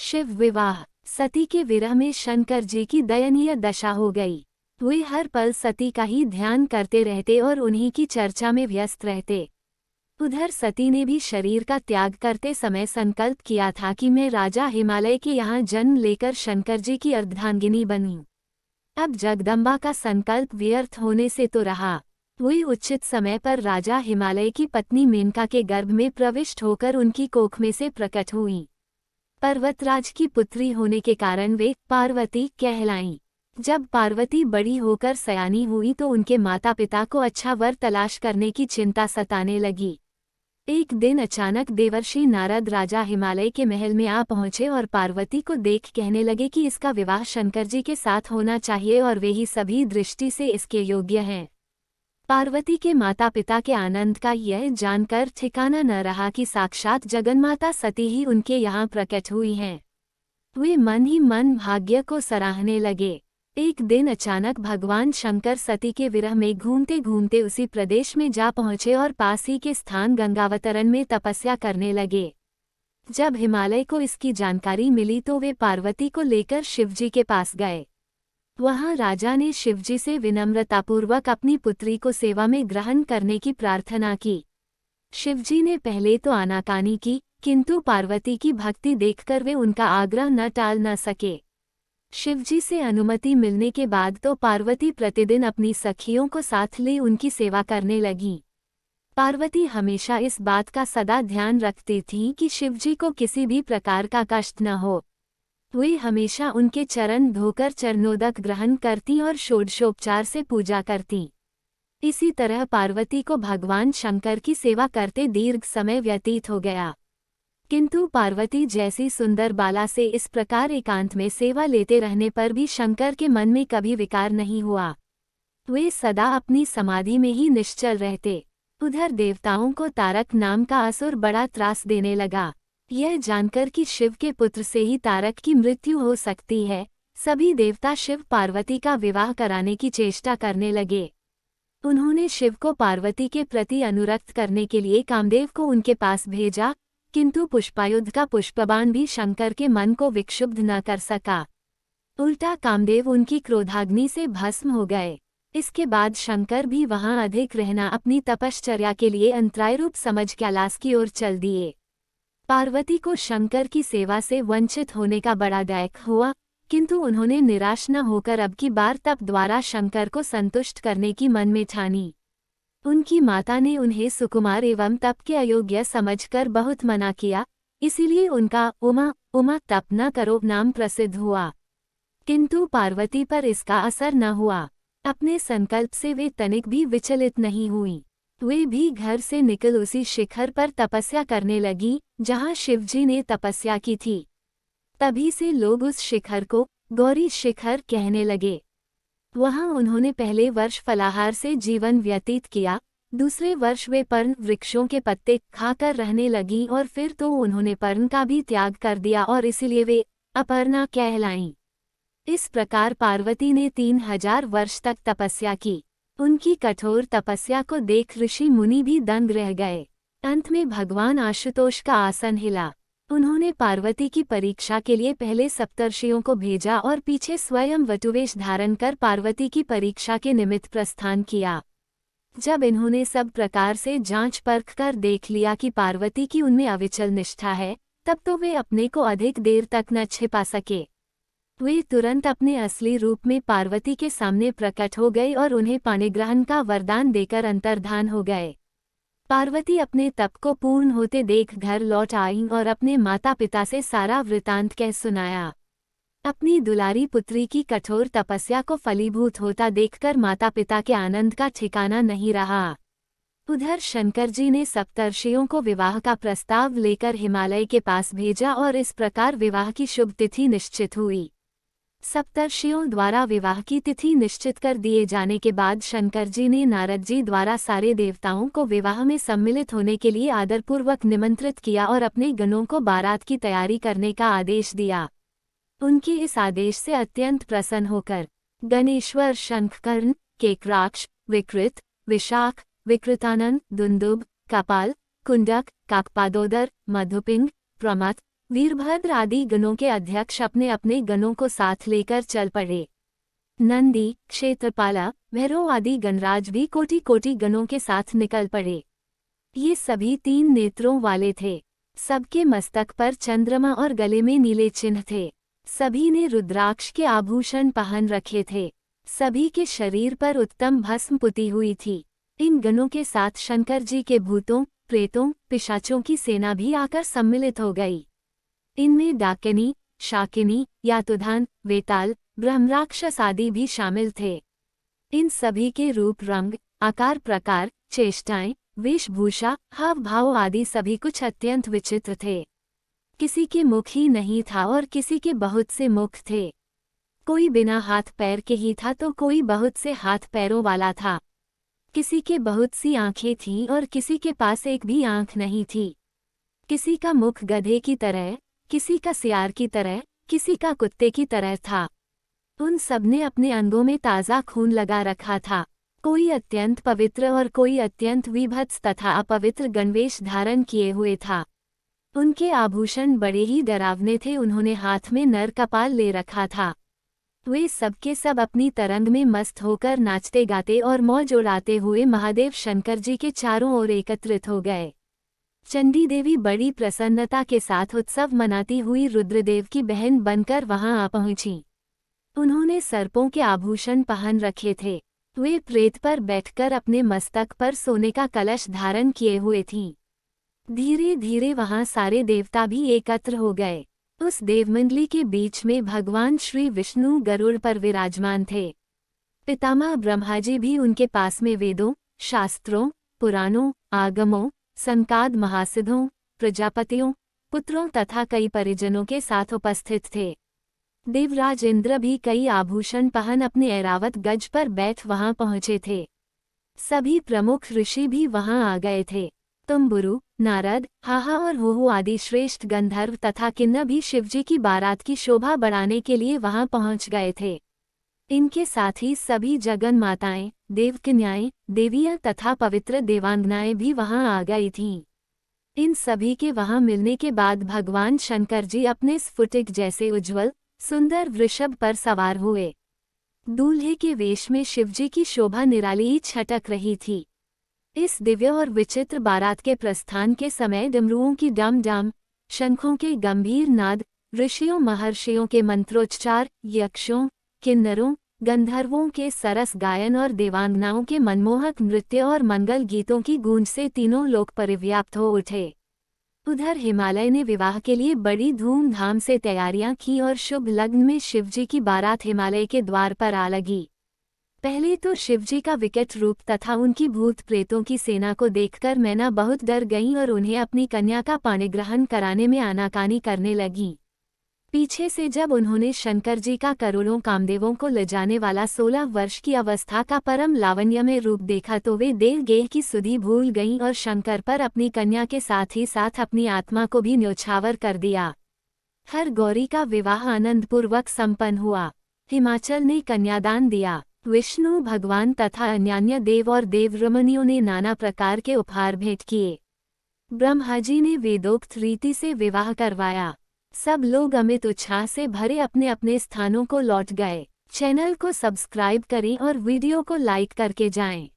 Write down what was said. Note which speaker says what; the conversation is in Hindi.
Speaker 1: शिव विवाह। सती के विरह में शंकर जी की दयनीय दशा हो गई। वे हर पल सती का ही ध्यान करते रहते और उन्हीं की चर्चा में व्यस्त रहते। उधर सती ने भी शरीर का त्याग करते समय संकल्प किया था कि मैं राजा हिमालय के यहाँ जन्म लेकर शंकर जी की अर्धांगिनी बनी। अब जगदम्बा का संकल्प व्यर्थ होने से तो रहा, वे उचित समय पर राजा हिमालय की पत्नी मेनका के गर्भ में प्रविष्ट होकर उनकी कोख में से प्रकट हुईं। पर्वतराज की पुत्री होने के कारण वे पार्वती कहलाईं। जब पार्वती बड़ी होकर सयानी हुई तो उनके माता पिता को अच्छा वर तलाश करने की चिंता सताने लगी। एक दिन अचानक देवर्षि नारद राजा हिमालय के महल में आ पहुंचे और पार्वती को देख कहने लगे कि इसका विवाह शंकर जी के साथ होना चाहिए और वे ही सभी दृष्टि से इसके योग्य हैं। पार्वती के माता पिता के आनंद का यह जानकर ठिकाना न रहा कि साक्षात जगन्माता सती ही उनके यहाँ प्रकट हुई हैं। वे मन ही मन भाग्य को सराहने लगे। एक दिन अचानक भगवान शंकर सती के विरह में घूमते घूमते उसी प्रदेश में जा पहुँचे और पास ही के स्थान गंगावतरण में तपस्या करने लगे। जब हिमालय को इसकी जानकारी मिली तो वे पार्वती को लेकर शिवजी के पास गए। वहां राजा ने शिवजी से विनम्रतापूर्वक अपनी पुत्री को सेवा में ग्रहण करने की प्रार्थना की। शिवजी ने पहले तो आनाकानी की, किंतु पार्वती की भक्ति देखकर वे उनका आग्रह न टाल न सके। शिवजी से अनुमति मिलने के बाद तो पार्वती प्रतिदिन अपनी सखियों को साथ ले उनकी सेवा करने लगीं। पार्वती हमेशा इस बात का सदा ध्यान रखती थीं कि शिवजी को किसी भी प्रकार का कष्ट न हो। वे हमेशा उनके चरण धोकर चरणोदक ग्रहण करती और षोडशोपचार से पूजा करती। इसी तरह पार्वती को भगवान शंकर की सेवा करते दीर्घ समय व्यतीत हो गया, किंतु पार्वती जैसी सुंदर बाला से इस प्रकार एकांत में सेवा लेते रहने पर भी शंकर के मन में कभी विकार नहीं हुआ। वे सदा अपनी समाधि में ही निश्चल रहते। उधर देवताओं को तारक नाम का असुर बड़ा त्रास देने लगा। यह जानकर कि शिव के पुत्र से ही तारक की मृत्यु हो सकती है, सभी देवता शिव पार्वती का विवाह कराने की चेष्टा करने लगे। उन्होंने शिव को पार्वती के प्रति अनुरक्त करने के लिए कामदेव को उनके पास भेजा, किंतु पुष्पायुध का पुष्पबाण भी शंकर के मन को विक्षुब्ध न कर सका। उल्टा कामदेव उनकी क्रोधाग्नि से भस्म हो गए। इसके बाद शंकर भी वहां अधिक रहना अपनी तपश्चर्या के लिए अंतराय रूप समझ कैलाश की ओर चल दिए। पार्वती को शंकर की सेवा से वंचित होने का बड़ा दैख हुआ, किंतु उन्होंने निराश न होकर अब की बार तप द्वारा शंकर को संतुष्ट करने की मन में ठानी। उनकी माता ने उन्हें सुकुमार एवं तप के अयोग्य समझकर बहुत मना किया, इसीलिए उनका उमा उमा तप न करो नाम प्रसिद्ध हुआ। किंतु पार्वती पर इसका असर न हुआ। अपने संकल्प से वे तनिक भी विचलित नहीं हुईं। वे भी घर से निकल उसी शिखर पर तपस्या करने लगी जहां शिवजी ने तपस्या की थी। तभी से लोग उस शिखर को गौरी शिखर कहने लगे। वहां उन्होंने पहले वर्ष फलाहार से जीवन व्यतीत किया, दूसरे वर्ष वे पर्ण वृक्षों के पत्ते खाकर रहने लगी और फिर तो उन्होंने पर्ण का भी त्याग कर दिया और इसीलिए वे अपर्णा कहलाईं। इस प्रकार पार्वती ने 3000 वर्ष तक तपस्या की। उनकी कठोर तपस्या को देख ऋषि मुनि भी दंग रह गए। अंत में भगवान आशुतोष का आसन हिला। उन्होंने पार्वती की परीक्षा के लिए पहले सप्तर्षियों को भेजा और पीछे स्वयं वटुवेश धारण कर पार्वती की परीक्षा के निमित्त प्रस्थान किया। जब इन्होंने सब प्रकार से जांच परख कर देख लिया कि पार्वती की उनमें अविचल निष्ठा है, तब तो वे अपने को अधिक देर तक न छिपा सके। वे तुरंत अपने असली रूप में पार्वती के सामने प्रकट हो गए और उन्हें पाणिग्रहण का वरदान देकर अंतर्धान हो गए। पार्वती अपने तप को पूर्ण होते देख घर लौट आईं और अपने माता पिता से सारा वृतांत कह सुनाया। अपनी दुलारी पुत्री की कठोर तपस्या को फलीभूत होता देखकर माता पिता के आनंद का ठिकाना नहीं रहा। उधर शंकर जी ने सप्तर्षियों को विवाह का प्रस्ताव लेकर हिमालय के पास भेजा और इस प्रकार विवाह की शुभ तिथि निश्चित हुई। सप्तर्षियों द्वारा विवाह की तिथि निश्चित कर दिए जाने के बाद शंकर जी ने नारद जी द्वारा सारे देवताओं को विवाह में सम्मिलित होने के लिए आदरपूर्वक निमंत्रित किया और अपने गणों को बारात की तैयारी करने का आदेश दिया। उनके इस आदेश से अत्यंत प्रसन्न होकर गणेश्वर, शंखकर्ण, केकराक्ष, विकृत, विशाख, विकृतानंद, दुंदुभ, कपाल, कुंडक, काकपादोदर, मधुपिंड, प्रमथ, वीरभद्र आदि गणों के अध्यक्ष अपने अपने गणों को साथ लेकर चल पड़े। नंदी, क्षेत्रपाला, भैरव आदि गणराज भी कोटि कोटि गणों के साथ निकल पड़े। ये सभी 3 नेत्रों वाले थे। सबके मस्तक पर चंद्रमा और गले में नीले चिन्ह थे। सभी ने रुद्राक्ष के आभूषण पहन रखे थे। सभी के शरीर पर उत्तम भस्म पुती हुई थी। इन गणों के साथ शंकर जी के भूतों, प्रेतों, पिशाचों की सेना भी आकर सम्मिलित हो गई। इनमें डाकिनी, शाकिनी, यातुधान, वेताल, ब्रह्मराक्षस आदि भी शामिल थे। इन सभी के रूप, रंग, आकार, प्रकार, चेष्टाएं, वेशभूषा, हाव भाव आदि सभी कुछ अत्यंत विचित्र थे। किसी के मुख ही नहीं था और किसी के बहुत से मुख थे। कोई बिना हाथ पैर के ही था तो कोई बहुत से हाथ पैरों वाला था। किसी के बहुत सी आंखें थीं और किसी के पास एक भी आंख नहीं थी। किसी का मुख गधे की तरह, किसी का सियार की तरह, किसी का कुत्ते की तरह था। उन सबने अपने अंगों में ताज़ा खून लगा रखा था। कोई अत्यंत पवित्र और कोई अत्यंत विभत्स तथा अपवित्र गणवेश धारण किए हुए था। उनके आभूषण बड़े ही डरावने थे। उन्होंने हाथ में नर कपाल ले रखा था। वे सबके सब अपनी तरंग में मस्त होकर नाचते गाते और मौज उड़ाते हुए महादेव शंकर जी के चारों ओर एकत्रित हो गए। चंडी देवी बड़ी प्रसन्नता के साथ उत्सव मनाती हुई रुद्रदेव की बहन बनकर वहां आ पहुंची। उन्होंने सर्पों के आभूषण पहन रखे थे। वे प्रेत पर बैठकर अपने मस्तक पर सोने का कलश धारण किए हुए थीं। धीरे धीरे वहां सारे देवता भी एकत्र हो गए। उस देवमंडली के बीच में भगवान श्री विष्णु गरुड़ पर विराजमान थे। पितामह ब्रह्माजी भी उनके पास में वेदों, शास्त्रों, पुराणों, आगमों, संकाद महासिद्धों, प्रजापतियों, पुत्रों तथा कई परिजनों के साथ उपस्थित थे। देवराज इंद्र भी कई आभूषण पहन अपने ऐरावत गज पर बैठ वहां पहुंचे थे। सभी प्रमुख ऋषि भी वहां आ गए थे। तुम्बुरु, नारद, हाहा और हुहु आदि श्रेष्ठ गंधर्व तथा किन्नर भी शिवजी की बारात की शोभा बढ़ाने के लिए वहां पहुंच गए थे। इनके साथ ही सभी जगन माताएं, देवकन्याएं, देवियां तथा पवित्र देवांगनाएं भी वहां आ गई थीं। इन सभी के वहां मिलने के बाद भगवान शंकर जी अपने स्फुटिक जैसे उज्ज्वल, सुंदर वृषभ पर सवार हुए। दूल्हे के वेश में शिवजी की शोभा निराली ही छटक रही थी। इस दिव्य और विचित्र बारात के प्रस्थान के समय डमरुओं की डम डम, शंखों के गंभीर नाद, ऋषियों महर्षियों के मंत्रोच्चार, यक्षों, किन्नरों, गंधर्वों के सरस गायन और देवांगनाओं के मनमोहक नृत्य और मंगल गीतों की गूंज से तीनों लोक परिव्याप्त हो उठे। उधर हिमालय ने विवाह के लिए बड़ी धूमधाम से तैयारियां की और शुभ लग्न में शिवजी की बारात हिमालय के द्वार पर आ लगी। पहले तो शिवजी का विकट रूप तथा उनकी भूत प्रेतों की सेना को देखकर मैना बहुत डर गईं और उन्हें अपनी कन्या का पाणिग्रहण कराने में आनाकानी करने लगीं। पीछे से जब उन्होंने शंकर जी का करोड़ों कामदेवों को ले जाने वाला 16 वर्ष की अवस्था का परम लावण्यमय रूप देखा तो वे देह गेह की सुधि भूल गईं और शंकर पर अपनी कन्या के साथ ही साथ अपनी आत्मा को भी न्योछावर कर दिया। हर गौरी का विवाह आनंदपूर्वक संपन्न हुआ। हिमाचल ने कन्यादान दिया। विष्णु भगवान तथा अन्यान्य देव और देवरमणियों ने नाना प्रकार के उपहार भेंट किए। ब्रह्माजी ने वेदोक्त रीति से विवाह करवाया। सब लोग अमित उत्साह से भरे अपने अपने स्थानों को लौट गए। चैनल को सब्सक्राइब करें और वीडियो को लाइक करके जाएं।